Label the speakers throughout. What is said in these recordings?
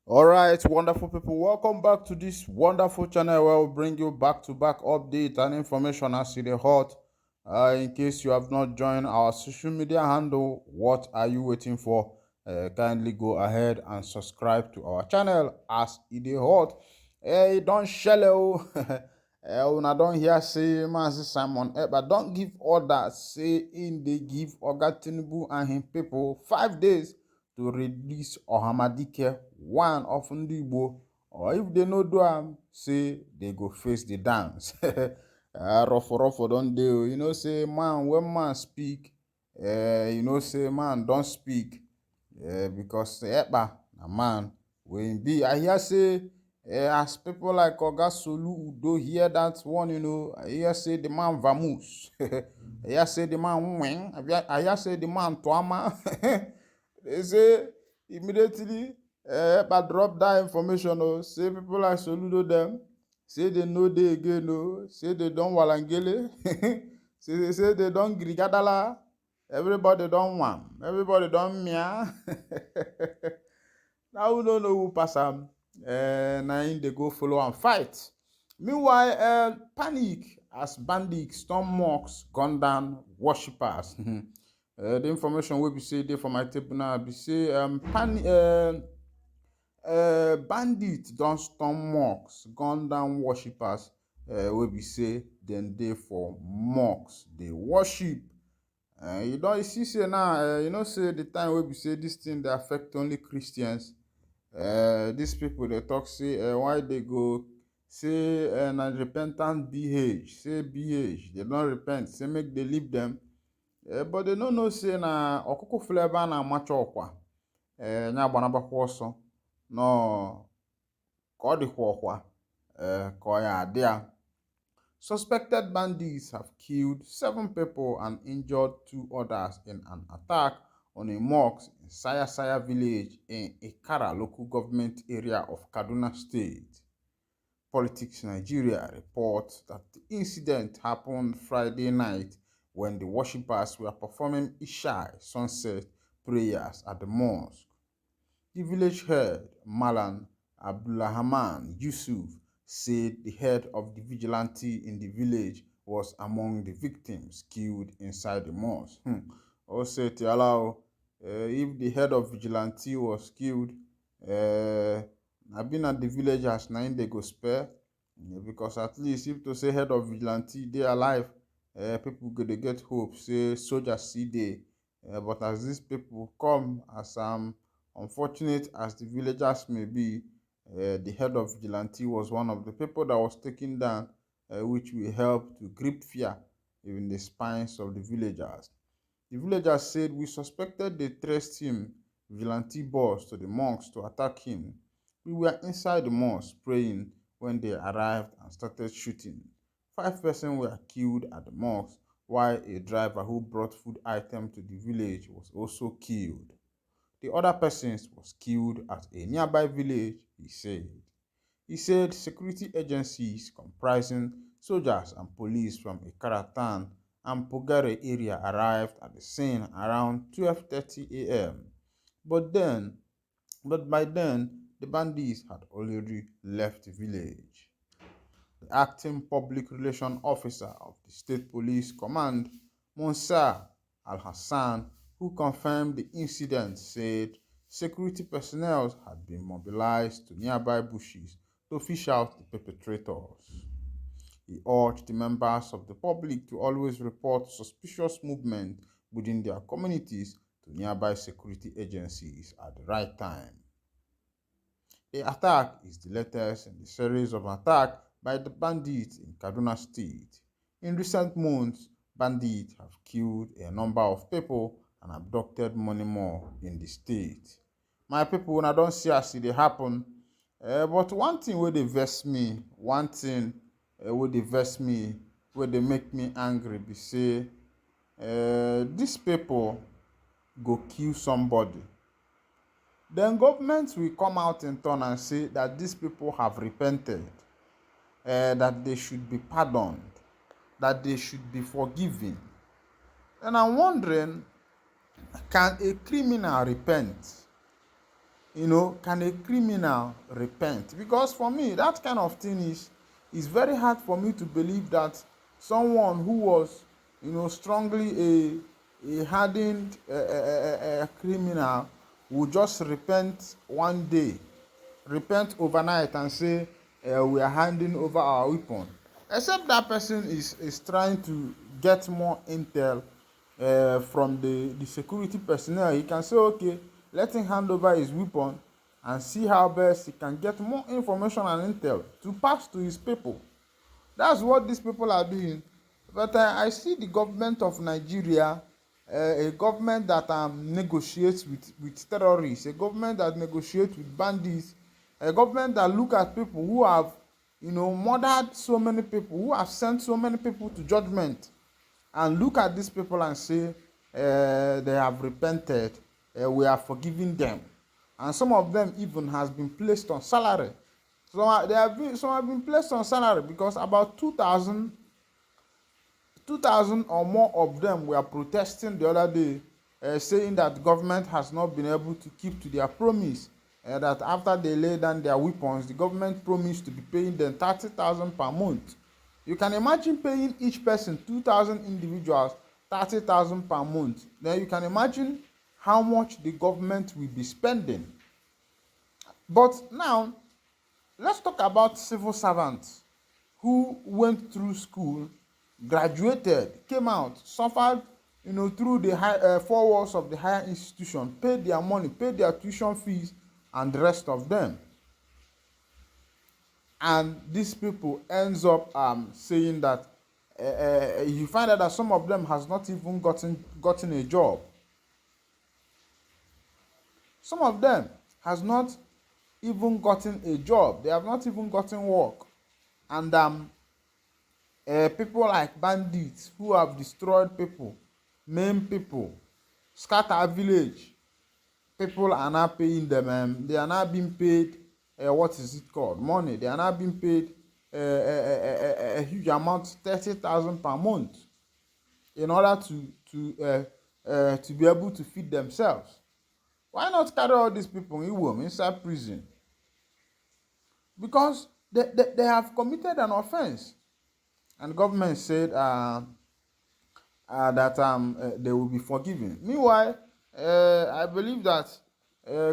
Speaker 1: All right, wonderful people, welcome back to this wonderful channel where we bring you back-to-back update and information as it is hot. In case you have not joined our social media handle, what are you waiting for? Kindly go ahead and subscribe to our channel as it is hot. Hey, don't shallow. When I don't hear say Master Simon Ekpa don't give orders say in they give Oga Tinubu and him people 5 days to release Ohamadike, one of ndị Igbo, or if they no do am, say they go face the dance. Rough don dey o. You know say man when man speak, say man don't speak, because Ekpa na man wey be. I hear say as people like Oga Soludo hear that one, I hear say the man vamoose. I hear say the man wing. I hear say the man tuama. They say immediately Ekpa drop that information. Oh, say people like Soludo them, say they know they again. Oh, say they don't walangele. say they don't grigadala. Everybody don't wham. Everybody don't mia. Now we don't know who pass am. Now they go follow and fight. Meanwhile, panic as bandits storm mosques, gun down worshippers. The information will be say there for my table now. Be say bandits don't storm mosques, gun down worshippers. Will be say then they for mosques they worship. You see say now, say the time will be say this thing they affect only Christians. These people they talk say why they go say na repentant BH, say BH, they don't repent, say make they leave them. But they no know say na ọkụkụ flavor na amacha ọkwa nya gbanabakwa ọsọ no ka ọ dịkwa ọkwa ka ọ ya adị ya. Suspected bandits have killed 7 people and injured 2 others in an attack on a mosque in Saya village in Ekpa local government area of Kaduna State. Politics Nigeria reports that the incident happened Friday night when the worshippers were performing Isha sunset prayers at the mosque. The village head, Malan Abdulrahman Yusuf, said the head of the vigilante in the village was among the victims killed inside the mosque. Also, if the head of vigilante was killed, I've been at the villagers now they go spare, because at least if to say head of vigilante they alive, people go they get hope say soldiers see they, but as these people come, as unfortunate as the villagers may be, the head of vigilante was one of the people that was taken down, which will help to grip fear in the spines of the villagers. The villagers said we suspected they traced him, vigilante boss, to the monks to attack him. We were inside the mosque praying when they arrived and started shooting. 5 persons were killed at the mosque, while a driver who brought food items to the village was also killed. The other person was killed at a nearby village, he said. He said security agencies comprising soldiers and police from Ikaratan and Pogare area arrived at the scene around 12:30 a.m. But by then, the bandits had already left the village. The acting public relations officer of the State Police Command, Musa Al-Hassan, who confirmed the incident, said security personnel had been mobilized to nearby bushes to fish out the perpetrators. He urged the members of the public to always report suspicious movement within their communities to nearby security agencies at the right time. The attack is the latest in the series of attacks by the bandits in Kaduna State. In recent months, bandits have killed a number of people and abducted many more in the state. My people, when I don't see as it happen, but one thing where they vex me, where they make me angry, be say, these people go kill somebody. Then government will come out in turn and say that these people have repented, that they should be pardoned, that they should be forgiven. And I'm wondering, can a criminal repent? can a criminal repent? Because for me, that kind of thing is very hard for me to believe that someone who was, strongly a hardened criminal will just repent one day, repent overnight, and say we are handing over our weapon. Except that person is trying to get more intel from the security personnel. He can say, okay, let him hand over his weapon and see how best he can get more information and intel to pass to his people. That's what these people are doing. But I see the government of Nigeria, a government that negotiates with terrorists, a government that negotiates with bandits, a government that look at people who have, murdered so many people, who have sent so many people to judgment, and look at these people and say they have repented, we are forgiving them, and some of them even has been placed on salary. So some have been placed on salary because about 2,000 or more of them were protesting the other day, saying that government has not been able to keep to their promise, that after they lay down their weapons, the government promised to be paying them 30,000 per month. You can imagine paying each person, 2,000 individuals, 30,000 per month. Then you can imagine how much the government will be spending. But now, let's talk about civil servants who went through school, graduated, came out, suffered, through the four walls of the higher institution, paid their money, paid their tuition fees, and the rest of them. And these people ends up saying that you find out that some of them has not even gotten a job. Some of them has not even gotten a job. They have not even gotten work. And people like bandits who have destroyed people, maimed people, scatter village, people are now paying them. They are now being paid, what is it called? Money. They are now being paid a huge amount, 30,000 per month, in order to be able to feed themselves. Why not carry all these people inside prison? Because they have committed an offense. And government said that they will be forgiven. Meanwhile, I believe that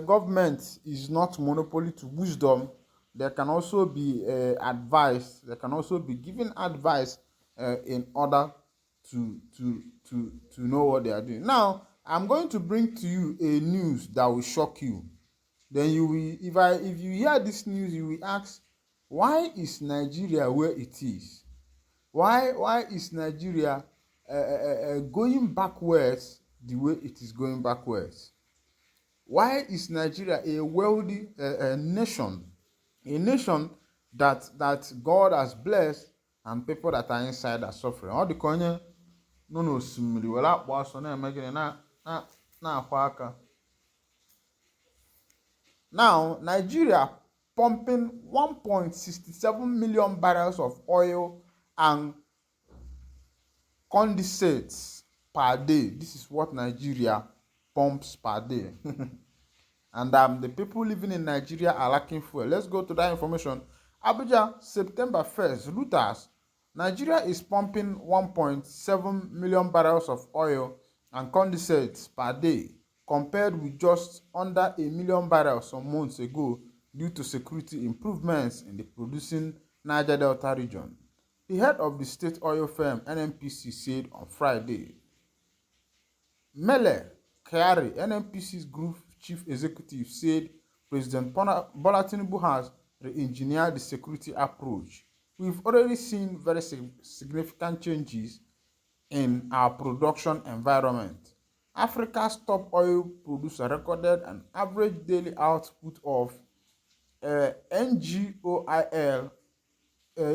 Speaker 1: government is not monopoly to wisdom. There can also be advice. There can also be given advice in order to know what they are doing. Now, I'm going to bring to you a news that will shock you. Then you will, if you hear this news, you will ask, why is Nigeria where it is? Why is Nigeria going backwards the way it is going backwards? Why is Nigeria a wealthy nation? A nation that God has blessed, and people that are inside are suffering. All the konya no simili wala akwa na emegene na akwa aka. Now, Nigeria pumping 1.67 million barrels of oil and condensates per day. This is what Nigeria pumps per day. And the people living in Nigeria are lacking fuel. Let's go to that information. Abuja, September 1st, Reuters. Nigeria is pumping 1.7 million barrels of oil and condensates per day, compared with just under 1 million barrels some months ago, due to security improvements in the producing Niger Delta region. The head of the state oil firm NNPC said on Friday. Mele Kyari, NNPC's group chief executive, said President Bola Tinubu has re-engineered the security approach. We've already seen very significant changes in our production environment. Africa's top oil producer recorded an average daily output of NGOIL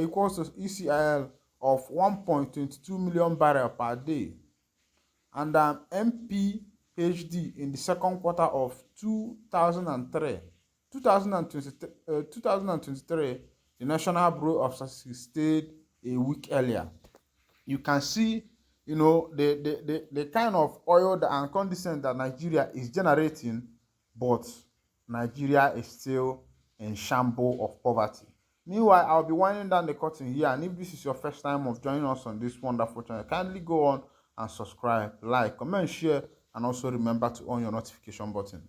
Speaker 1: equals to ECIL of 1.22 million barrels per day, and MPHD in the second quarter of 2023, the National Bureau of Statistics stated a week earlier. You can see, the kind of oil and condensate that Nigeria is generating, but Nigeria is still in shambles of poverty. Meanwhile, I'll be winding down the curtain here, and if this is your first time of joining us on this wonderful channel, kindly go on and subscribe, like, comment, share, and also remember to on your notification button.